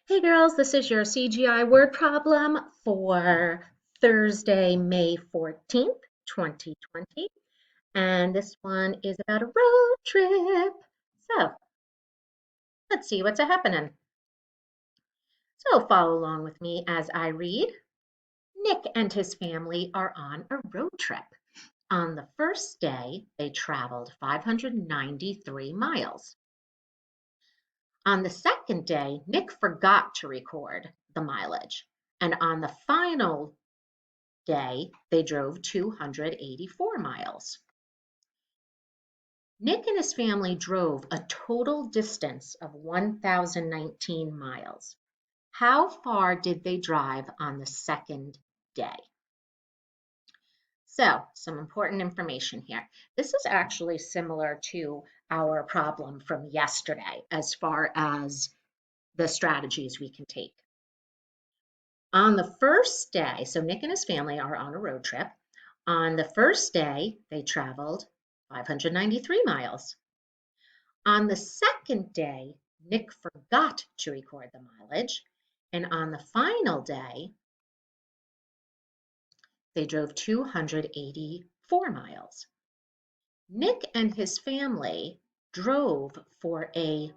Hey girls, this is your CGI word problem for Thursday, May 14th, 2020. And this one is about a road trip. So let's see what's happening. So follow along with me as I read. Nick and his family are on a road trip. On the first day, they traveled 593 miles. On the second day, Nick forgot to record the mileage. And on the final day, they drove 284 miles. Nick and his family drove a total distance of 1,019 miles. How far did they drive on the second day? So, some important information here. This is actually similar to our problem from yesterday as far as the strategies we can take. On the first day, so Nick and his family are on a road trip. On the first day, they traveled 593 miles. On the second day, Nick forgot to record the mileage. And on the final day, they drove 284 miles. Nick and his family drove for a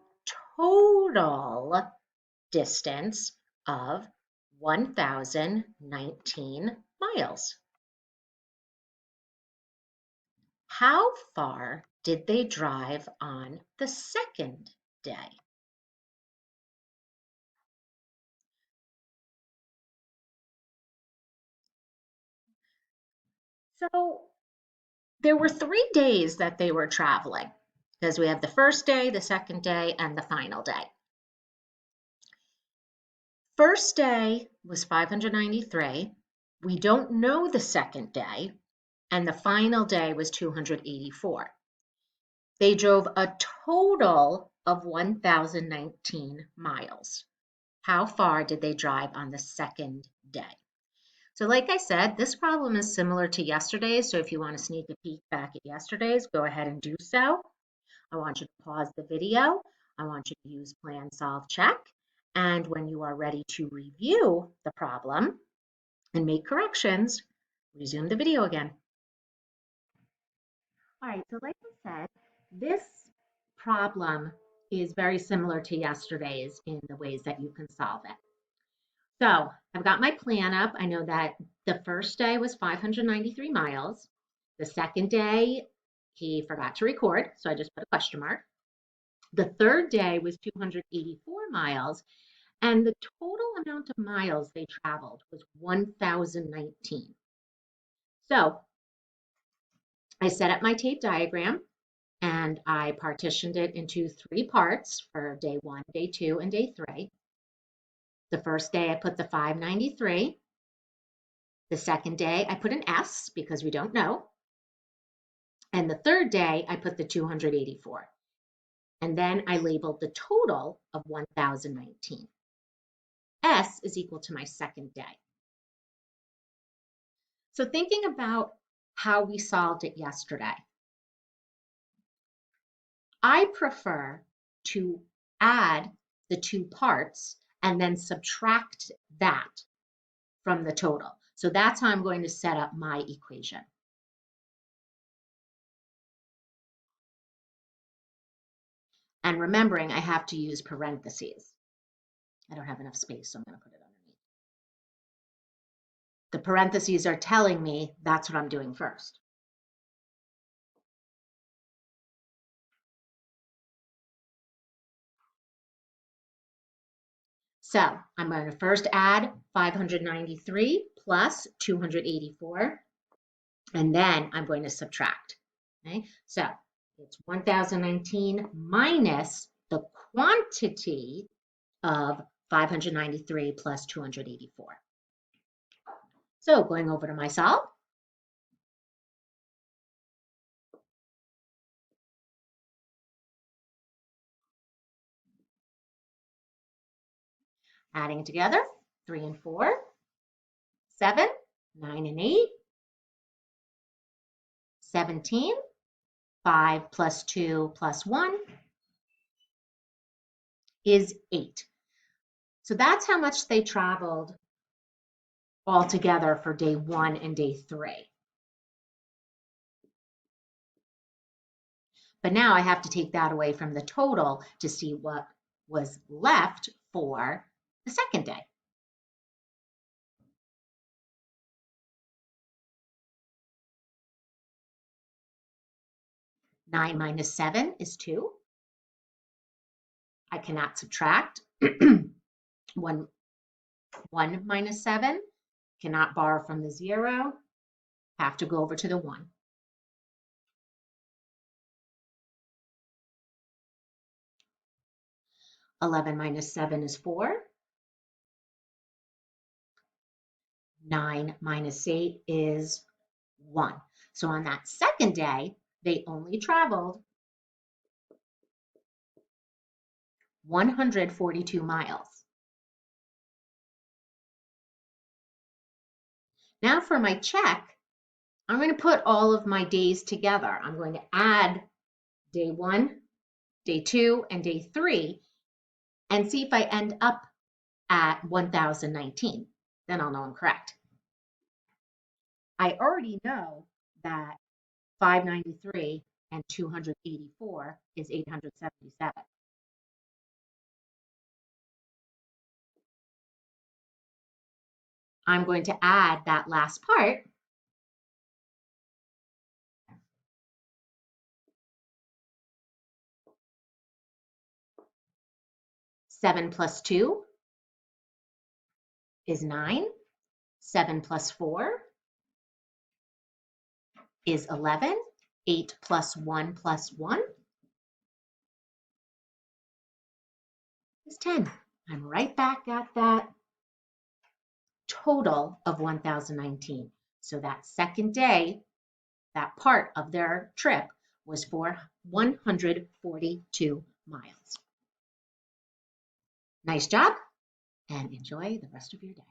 total distance of 1,019 miles. How far did they drive on the second day? So there were 3 days that they were traveling because we have the first day, the second day, and the final day. First day was 593. We don't know the second day, and the final day was 284. They drove a total of 1,019 miles. How far did they drive on the second day? So like I said, this problem is similar to yesterday's. So if you want to sneak a peek back at yesterday's, go ahead and do so. I want you to pause the video. I want you to use plan, solve, check. And when you are ready to review the problem and make corrections, resume the video again. All right, so like I said, this problem is very similar to yesterday's in the ways that you can solve it. So I've got my plan up. I know that the first day was 593 miles. The second day, he forgot to record, so I just put a question mark. The third day was 284 miles, and the total amount of miles they traveled was 1,019. So I set up my tape diagram, and I partitioned it into 3 parts for day 1, day 2, and day 3. The first day I put the 593. The second day I put an S because we don't know. And the third day I put the 284. And then I labeled the total of 1,019. S is equal to my second day. So thinking about how we solved it yesterday, I prefer to add the 2 parts and then subtract that from the total. So that's how I'm going to set up my equation. And remembering I have to use parentheses. I don't have enough space, so I'm going to put it underneath. The parentheses are telling me that's what I'm doing first. So I'm going to first add 593 plus 284, and then I'm going to subtract. Okay, so it's 1,019 minus the quantity of 593 plus 284. So going over to my solve. Adding together, 3 and 4, 7, 9 and 8, 17, 5 plus 2 plus 1 is 8. So that's how much they traveled all together for day 1 and day 3. But now I have to take that away from the total to see what was left for the second day. Nine minus 7 is 2. I cannot subtract. 1 minus 7. Cannot borrow from the 0. Have to go over to the 1. 11 minus 7 is 4. 9 minus 8 is 1. So on that second day, they only traveled 142 miles. Now for my check, I'm going to put all of my days together. I'm going to add day 1, day 2, and day 3 and see if I end up at 1019. Then I'll know I'm correct. I already know that 593 and 284 is 877. I'm going to add that last part. Seven plus 2 is 9. 7 plus 4 is 11. 8 plus 1 plus 1 is 10. I'm right back at that total of 1019. So that second day, that part of their trip was for 142 miles. Nice job, and enjoy the rest of your day.